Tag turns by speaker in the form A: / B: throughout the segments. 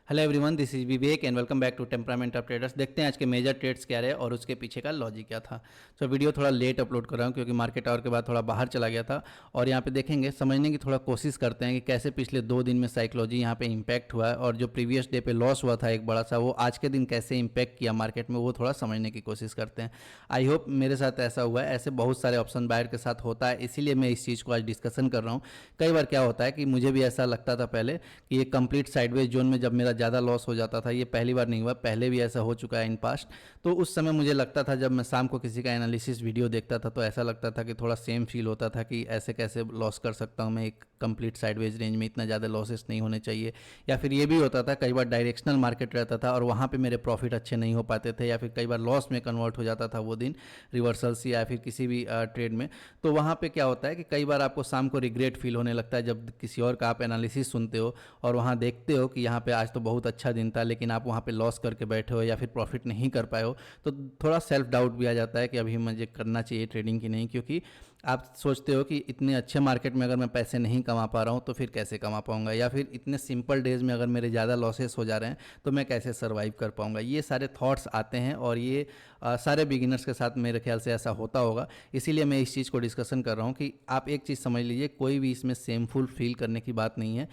A: Hello everyone, this is Vivek and welcome back to temperament of traders. देखते हैं आज के मेजर ट्रेड्स क्या रहे और उसके पीछे का लॉजिक क्या था। तो वीडियो थोड़ा लेट अपलोड कर रहा हूँ क्योंकि मार्केट आवर के बाद थोड़ा बाहर चला गया था। और यहाँ पे देखेंगे, समझने की थोड़ा कोशिश करते हैं कि कैसे पिछले 2 दिन में साइकोलॉजी यहाँ पे इम्पैक्ट हुआ है और जो प्रीवियस डे पे लॉस हुआ था एक बड़ा सा, वो आज के दिन कैसे इम्पैक्ट किया मार्केट में, वो थोड़ा समझने की कोशिश करते हैं। आई होप मेरे साथ ऐसा हुआ है। ऐसे बहुत सारे ऑप्शन बायर के साथ होता है, इसीलिए मैं इस चीज़ को आज डिस्कशन कर रहा हूँ। कई बार क्या होता है कि मुझे भी ऐसा लगता था पहले कि ये कंप्लीट साइडवेज जोन में जब मेरा ज़्यादा लॉस हो जाता था, ये पहली बार नहीं हुआ, पहले भी ऐसा हो चुका है इन पास्ट। तो उस समय मुझे लगता था, जब मैं शाम को किसी का एनालिसिस वीडियो देखता था तो ऐसा लगता था कि थोड़ा सेम फील होता था कि ऐसे कैसे लॉस कर सकता हूँ मैं, एक कंप्लीट साइडवेज रेंज में इतना ज़्यादा लॉसेस नहीं होने चाहिए। या फिर ये भी होता था कई बार डायरेक्शनल मार्केट रहता था और वहाँ पे मेरे प्रॉफिट अच्छे नहीं हो पाते थे, या फिर कई बार लॉस में कन्वर्ट हो जाता था वो दिन रिवर्सल्स या फिर किसी भी ट्रेड में। तो वहाँ पे क्या होता है कि कई बार आपको शाम को रिग्रेट फील होने लगता है जब किसी और का आप एनालिसिस सुनते हो और वहाँ देखते हो कि यहाँ पे आज तो बहुत अच्छा दिन था, लेकिन आप वहाँ पे लॉस करके बैठे हो या फिर प्रॉफिट नहीं कर पाए हो। तो थोड़ा सेल्फ डाउट भी आ जाता है कि अभी मुझे करना चाहिए ट्रेडिंग की नहीं, क्योंकि आप सोचते हो कि इतने अच्छे मार्केट में अगर मैं पैसे नहीं कमा पा रहा हूँ तो फिर कैसे कमा पाऊंगा, या फिर इतने सिंपल डेज में अगर मेरे ज़्यादा लॉसेस हो जा रहे हैं तो मैं कैसे सर्वाइव कर पाऊंगा। ये सारे थॉट्स आते हैं और ये सारे बिगिनर्स के साथ मेरे ख्याल से ऐसा होता होगा। इसीलिए मैं इस चीज़ को डिस्कशन कर रहा हूँ कि आप एक चीज़ समझ लीजिए, कोई भी इसमें सेमफुल फील करने की बात नहीं है।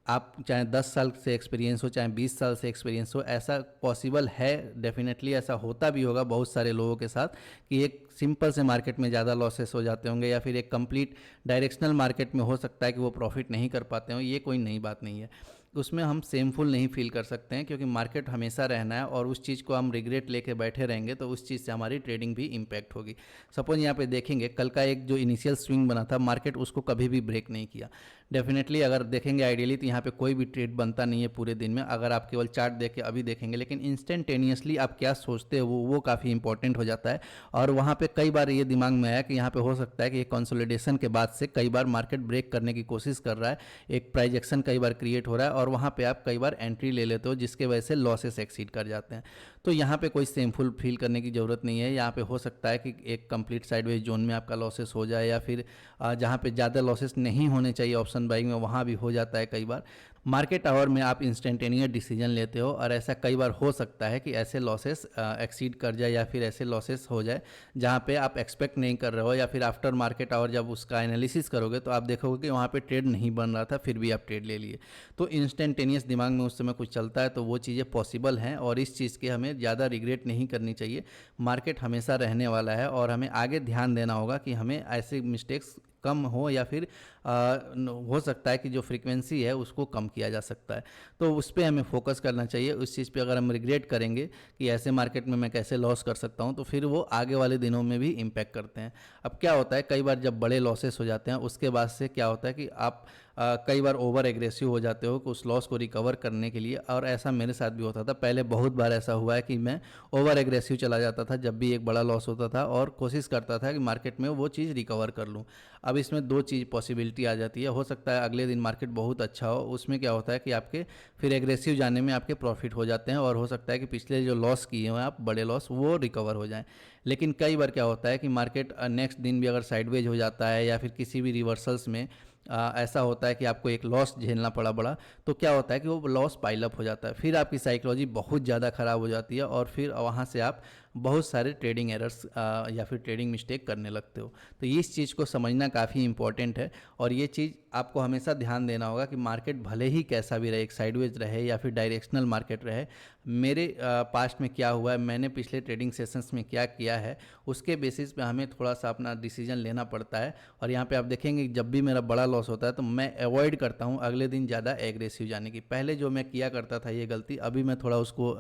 A: आप चाहे 10 साल से एक्सपीरियंस हो, चाहे 20 साल से एक्सपीरियंस हो, ऐसा पॉसिबल है, डेफिनेटली ऐसा होता भी होगा बहुत सारे लोगों के साथ कि एक सिंपल से मार्केट में ज़्यादा लॉसेस हो जाते होंगे, या फिर एक कंप्लीट डायरेक्शनल मार्केट में हो सकता है कि वो प्रॉफिट नहीं कर पाते हों। ये कोई नई बात नहीं है, उसमें हम सेमफुल नहीं फील कर सकते हैं, क्योंकि मार्केट हमेशा रहना है और उस चीज़ को हम रिग्रेट लेके बैठे रहेंगे तो उस चीज़ से हमारी ट्रेडिंग भी इम्पैक्ट होगी। सपोज यहाँ पे देखेंगे, कल का एक जो इनिशियल स्विंग बना था, मार्केट उसको कभी भी ब्रेक नहीं किया। डेफिनेटली अगर देखेंगे आइडियली तो यहाँ पे कोई भी ट्रेड बनता नहीं है पूरे दिन में, अगर आप केवल चार्ट देख के अभी देखेंगे। लेकिन इंस्टेंटेनियसली आप क्या सोचते हो वो काफ़ी इंपॉर्टेंट हो जाता है। और वहाँ पे कई बार ये दिमाग में आया कि यहाँ पे हो सकता है कि कंसोलिडेशन के बाद से कई बार मार्केट ब्रेक करने की कोशिश कर रहा है, एक प्राइस एक्शन कई बार क्रिएट हो रहा है और वहाँ पे आप कई बार एंट्री ले लेते हो जिसके वजह से लॉसेस एक्सीड कर जाते हैं। तो यहाँ पे कोई सेमफुल फील करने की ज़रूरत नहीं है। यहाँ पे हो सकता है कि एक कंप्लीट साइडवेज जोन में आपका लॉसेस हो जाए, या फिर जहाँ पे ज़्यादा लॉसेस नहीं होने चाहिए ऑप्शन बाइंग में, वहाँ भी हो जाता है कई बार। मार्केट आवर में आप इंस्टेंटेनियस डिसीजन लेते हो और ऐसा कई बार हो सकता है कि ऐसे लॉसेस एक्सीड कर जाए या फिर ऐसे लॉसेस हो जाए जहाँ पे आप एक्सपेक्ट नहीं कर रहे हो, या फिर आफ्टर मार्केट आवर जब उसका एनालिसिस करोगे तो आप देखोगे कि वहाँ पे ट्रेड नहीं बन रहा था, फिर भी आप ट्रेड ले लिए। तो इंस्टेंटेनियस दिमाग में उस समय कुछ चलता है, तो वो चीज़ें पॉसिबल हैं और इस चीज़ की हमें ज़्यादा रिग्रेट नहीं करनी चाहिए। मार्केट हमेशा रहने वाला है और हमें आगे ध्यान देना होगा कि हमें ऐसे मिस्टेक्स कम हो, या फिर हो सकता है कि जो फ्रीक्वेंसी है उसको कम किया जा सकता है। तो उस पर हमें फोकस करना चाहिए। उस चीज़ पे अगर हम रिग्रेट करेंगे कि ऐसे मार्केट में मैं कैसे लॉस कर सकता हूँ, तो फिर वो आगे वाले दिनों में भी इम्पैक्ट करते हैं। अब क्या होता है, कई बार जब बड़े लॉसेस हो जाते हैं उसके बाद से क्या होता है कि आप कई बार ओवर एग्रेसिव हो जाते हो कि उस लॉस को रिकवर करने के लिए। और ऐसा मेरे साथ भी होता था पहले, बहुत बार ऐसा हुआ है कि मैं ओवर एग्रेसिव चला जाता था जब भी एक बड़ा लॉस होता था और कोशिश करता था कि मार्केट में वो चीज़ रिकवर कर लूँ। अब इसमें दो चीज़ पॉसिबिलिटी आ जाती है। हो सकता है अगले दिन मार्केट बहुत अच्छा हो, उसमें क्या होता है कि आपके फिर एग्रेसिव जाने में आपके प्रॉफिट हो जाते हैं, और हो सकता है कि पिछले जो लॉस किए हैं आप बड़े लॉस, वो रिकवर हो जाएं। लेकिन कई बार क्या होता है कि मार्केट नेक्स्ट दिन भी अगर साइडवेज हो जाता है या फिर किसी भी रिवर्सल्स में ऐसा होता है कि आपको एक लॉस झेलना पड़ा बड़ा, तो क्या होता है कि वो लॉस पाइलअप हो जाता है, फिर आपकी साइकोलॉजी बहुत ज़्यादा ख़राब हो जाती है और फिर वहाँ से आप बहुत सारे ट्रेडिंग एरर्स या फिर ट्रेडिंग मिस्टेक करने लगते हो। तो इस चीज़ को समझना काफ़ी इंपॉर्टेंट है और ये चीज़ आपको हमेशा ध्यान देना होगा कि मार्केट भले ही कैसा भी रहे, एक साइडवेज रहे या फिर डायरेक्शनल मार्केट रहे, मेरे पास्ट में क्या हुआ है, मैंने पिछले ट्रेडिंग सेशंस में क्या किया है, उसके बेसिस पे हमें थोड़ा सा अपना डिसीजन लेना पड़ता है। और यहाँ पे आप देखेंगे जब भी मेरा बड़ा लॉस होता है तो मैं अवॉइड करता हूँ अगले दिन ज़्यादा एग्रेसिव जाने की। पहले जो मैं किया करता था ये गलती, अभी मैं थोड़ा उसको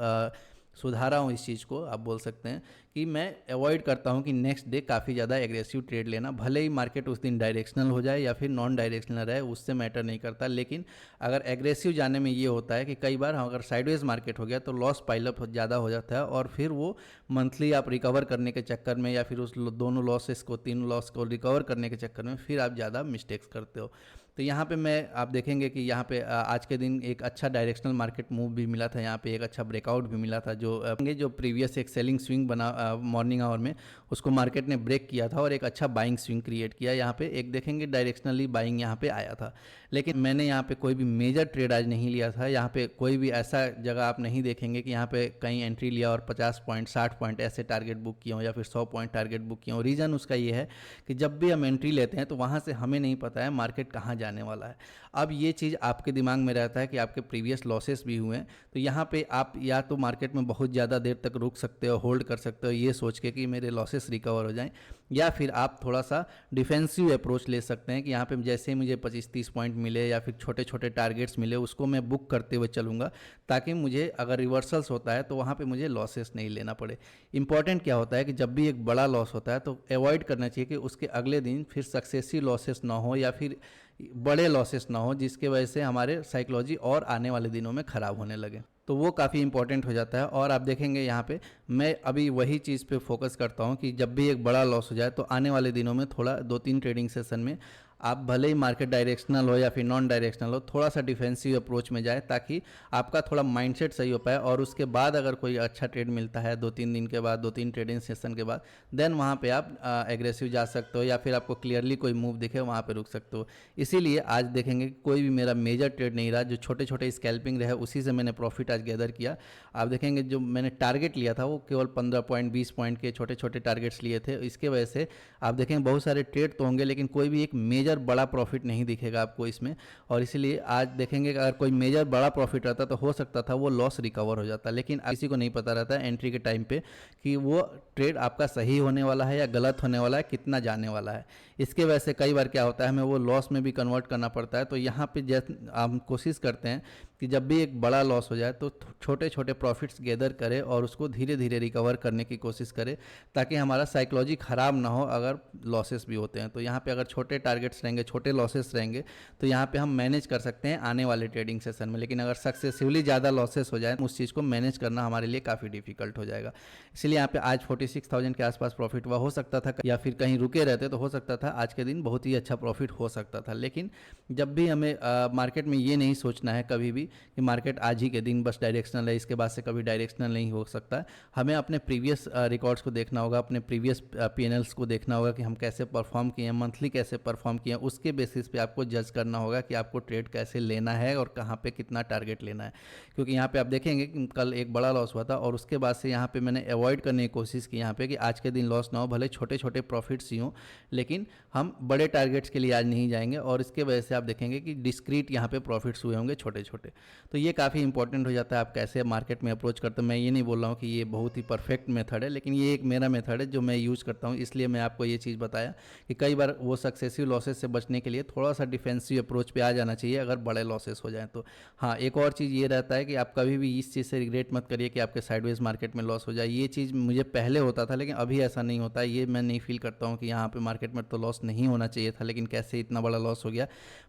A: सुधारा हूँ। इस चीज़ को आप बोल सकते हैं कि मैं अवॉइड करता हूँ कि नेक्स्ट डे काफ़ी ज़्यादा एग्रेसिव ट्रेड लेना, भले ही मार्केट उस दिन डायरेक्शनल हो जाए या फिर नॉन डायरेक्शनल रहे, उससे मैटर नहीं करता। लेकिन अगर एग्रेसिव जाने में ये होता है कि कई बार अगर साइडवेज मार्केट हो गया तो लॉस पाइलअप ज़्यादा हो जाता है और फिर वो मंथली आप रिकवर करने के चक्कर में या फिर उस दोनों लॉसेस को, तीनों लॉस को रिकवर करने के चक्कर में फिर आप ज़्यादा मिस्टेक्स करते हो। तो यहाँ पे मैं आप देखेंगे कि यहाँ पे आज के दिन एक अच्छा डायरेक्शनल मार्केट मूव भी मिला था, यहाँ पे एक अच्छा ब्रेकआउट भी मिला था। जो प्रीवियस एक सेलिंग स्विंग बना मॉर्निंग आवर में, उसको मार्केट ने ब्रेक किया था और एक अच्छा बाइंग स्विंग क्रिएट किया। यहाँ पे एक देखेंगे डायरेक्शनली बाइंग यहाँ पे आया था। लेकिन मैंने यहाँ पे कोई भी मेजर ट्रेड आज नहीं लिया था। यहाँ पे कोई भी ऐसा जगह आप नहीं देखेंगे कि यहाँ पे कहीं एंट्री लिया और 50 पॉइंट 60 पॉइंट ऐसे टारगेट बुक किए हों या फिर 100 पॉइंट टारगेट बुक किए हों। रीज़न उसका ये है कि जब भी हम एंट्री लेते हैं तो वहाँ से हमें नहीं पता है मार्केट कहाँ जाने वाला है। अब ये चीज़ आपके दिमाग में रहता है कि आपके प्रीवियस लॉसेस भी हुए हैं, तो यहाँ पे आप या तो मार्केट में बहुत ज़्यादा देर तक रुक सकते हो, होल्ड कर सकते हो ये सोच के कि मेरे लॉसेस रिकवर हो जाएं, या फिर आप थोड़ा सा डिफेंसिव अप्रोच ले सकते हैं कि यहाँ पे जैसे मुझे 25-30 पॉइंट मिले या फिर छोटे छोटे टारगेट्स मिले उसको मैं बुक करते हुए चलूँगा, ताकि मुझे अगर रिवर्सल्स होता है तो वहाँ पे मुझे लॉसेस नहीं लेना पड़े। इंपॉर्टेंट क्या होता है कि जब भी एक बड़ा लॉस होता है तो अवॉइड करना चाहिए कि उसके अगले दिन फिर सक्सेसिव लॉसेस ना हो या फिर बड़े लॉसेस ना हो, जिसके वजह से हमारे साइकोलॉजी और आने वाले दिनों में ख़राब होने लगे। तो वो काफ़ी इंपॉर्टेंट हो जाता है। और आप देखेंगे यहाँ पे मैं अभी वही चीज़ पे फोकस करता हूँ कि जब भी एक बड़ा लॉस हो जाए तो आने वाले दिनों में थोड़ा 2-3 ट्रेडिंग सेशन में आप भले ही मार्केट डायरेक्शनल हो या फिर नॉन डायरेक्शनल हो, थोड़ा सा डिफेंसिव अप्रोच में जाए ताकि आपका थोड़ा माइंडसेट सही हो पाए, और उसके बाद अगर कोई अच्छा ट्रेड मिलता है 2-3 दिन के बाद, 2-3 ट्रेडिंग सेशन के बाद, देन वहाँ पे आप एग्रेसिव जा सकते हो, या फिर आपको क्लियरली कोई मूव दिखे वहाँ पे रुक सकते हो। इसीलिए आज देखेंगे कि कोई भी मेरा मेजर ट्रेड नहीं रहा, जो छोटे छोटे स्कैल्पिंग रहे उसी से मैंने प्रॉफिट आज गैदर किया। आप देखेंगे जो मैंने टारगेट लिया था वो केवल 15 पॉइंट 20 पॉइंट के छोटे छोटे टारगेट्स लिए थे। इसके वजह से आप देखेंगे बहुत सारे ट्रेड तो होंगे लेकिन कोई भी एक मेजर बड़ा प्रॉफिट नहीं दिखेगा आपको इसमें, और इसीलिए आज देखेंगे कि अगर कोई मेजर बड़ा प्रॉफिट रहता तो हो सकता था वो लॉस रिकवर हो जाता, लेकिन किसी को नहीं पता रहता है एंट्री के टाइम पे कि वो ट्रेड आपका सही होने वाला है या गलत होने वाला है, कितना जाने वाला है। इसके वजह से कई बार क्या होता है हमें वो लॉस में भी कन्वर्ट करना पड़ता है। तो यहाँ पे जैसे हम कोशिश करते हैं कि जब भी एक बड़ा लॉस हो जाए तो छोटे छोटे प्रॉफिट्स गैदर करें और उसको धीरे धीरे रिकवर करने की कोशिश करें, ताकि हमारा साइकोलॉजी ख़राब ना हो अगर लॉसेस भी होते हैं। तो यहाँ पे अगर छोटे टारगेट्स रहेंगे, छोटे लॉसेस रहेंगे, तो यहाँ पे हम मैनेज कर सकते हैं आने वाले ट्रेडिंग सेशन में। लेकिन अगर सक्सेसिवली ज़्यादा लॉसेस हो जाए तो उस चीज़ को मैनेज करना हमारे लिए काफ़ी डिफिकल्ट हो जाएगा। इसलिए यहाँ पे आज 46,000 के आसपास प्रॉफिट हुआ, हो सकता था या फिर कहीं रुके रहते तो हो सकता था आज के दिन बहुत ही अच्छा प्रॉफिट हो सकता था। लेकिन जब भी हमें मार्केट में ये नहीं सोचना है कभी भी कि मार्केट आज ही के दिन बस डायरेक्शनल है, इसके बाद से कभी डायरेक्शनल नहीं हो सकता। हमें अपने प्रीवियस रिकॉर्ड्स को देखना होगा, अपने प्रीवियस पीएनएल्स को देखना होगा कि हम कैसे परफॉर्म किए हैं, मंथली कैसे परफॉर्म किए हैं, उसके बेसिस पे आपको जज करना होगा कि आपको ट्रेड कैसे लेना है और कहाँ पे कितना टारगेट लेना है। क्योंकि यहाँ पे आप देखेंगे कि कल एक बड़ा लॉस हुआ था और उसके बाद से यहाँ पे मैंने अवॉइड करने की कोशिश की यहाँ पे कि आज के दिन लॉस ना हो, भले छोटे छोटे प्रॉफिट्स ही हों, लेकिन हम बड़े टारगेट्स के लिए आज नहीं जाएंगे। और इसके वजह से आप देखेंगे कि डिस्क्रीट यहाँ पे प्रॉफिट्स हुए होंगे छोटे छोटे। तो ये काफ़ी इंपॉर्टेंट हो जाता है आप कैसे मार्केट में अप्रोच करते हैं। मैं ये नहीं बोल रहा हूँ कि ये बहुत ही परफेक्ट मेथड है, लेकिन ये एक मेरा मेथड है जो मैं यूज़ करता हूँ, इसलिए मैं आपको ये चीज़ बताया कि कई बार वो सक्सेसिव लॉसेस से बचने के लिए थोड़ा सा डिफेंसिव अप्रोच पे आ जाना चाहिए अगर बड़े लॉसेस हो जाएं तो। हाँ, एक और चीज़ ये रहता है कि आप कभी भी इस चीज़ से रिग्रेट मत करिए कि आपके साइडवेज मार्केट में लॉस हो जाए। ये चीज़ मुझे पहले होता था लेकिन अभी ऐसा नहीं होता है। ये मैं नहीं फील करता हूँ कि यहाँ पे मार्केट में तो लॉस नहीं होना चाहिए था, लेकिन कैसे इतना बड़ा लॉस हो गया।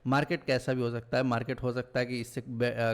A: मार्केट कैसा भी हो सकता है, मार्केट हो सकता है कि इससे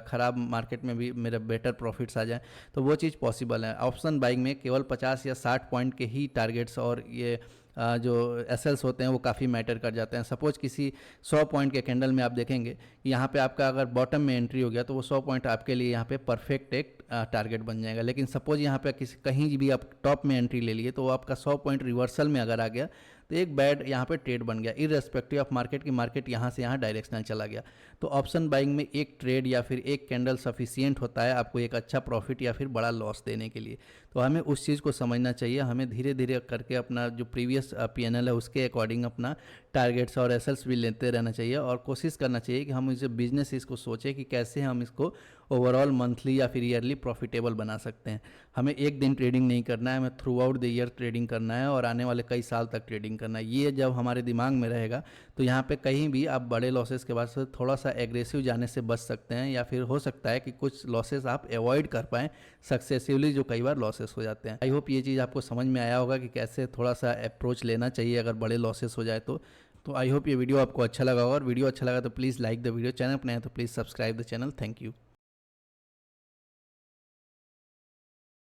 A: ख़राब मार्केट में भी मेरे बेटर प्रॉफिट्स आ जाए, तो वो चीज़ पॉसिबल है। ऑप्शन बाइंग में केवल 50 या 60 पॉइंट के ही टारगेट्स और ये जो एसएल्स होते हैं वो काफ़ी मैटर कर जाते हैं। सपोज किसी 100 पॉइंट के कैंडल में आप देखेंगे यहाँ पे आपका अगर बॉटम में एंट्री हो गया तो वो 100 पॉइंट आपके लिए यहाँ पे परफेक्ट एक टारगेट बन जाएगा। लेकिन सपोज यहाँ पे किसी कहीं भी आप टॉप में एंट्री ले लिए तो वो आपका 100 पॉइंट रिवर्सल में अगर आ गया तो एक बैड यहाँ पे ट्रेड बन गया, इररेस्पेक्टिव ऑफ मार्केट की मार्केट यहाँ से यहाँ डायरेक्शनल चला गया। तो ऑप्शन बाइंग में एक ट्रेड या फिर एक कैंडल सफिशिएंट होता है आपको एक अच्छा प्रॉफिट या फिर बड़ा लॉस देने के लिए। तो हमें उस चीज़ को समझना चाहिए। हमें धीरे धीरे करके अपना जो प्रीवियस पीएनएल है उसके अकॉर्डिंग अपना टारगेट्स और एसएल्स भी लेते रहना चाहिए, और कोशिश करना चाहिए कि हम इस बिजनेस इसको सोचें कि कैसे हम इसको ओवरऑल मंथली या फिर ईयरली प्रॉफिटेबल बना सकते हैं। हमें एक दिन ट्रेडिंग नहीं करना है, हमें through out the year trading करना है और आने वाले कई साल तक ट्रेडिंग करना है। ये जब हमारे दिमाग में रहेगा तो यहाँ पे कहीं भी आप बड़े लॉसेस के बाद से थोड़ा सा एग्रेसिव जाने से बच सकते हैं, या फिर हो सकता है कि कुछ लॉसेस आप अवॉइड कर पाएँ सक्सेसिवली जो कई बार लॉसेस हो जाते हैं। आई होप ये चीज़ आपको समझ में आया होगा कि कैसे थोड़ा सा अप्रोच लेना चाहिए अगर बड़े लॉसेस हो जाए तो आई होप ये वीडियो आपको अच्छा लगा होगा, और वीडियो अच्छा लगा तो please like the video, channel पर नया तो please subscribe the channel. Thank you.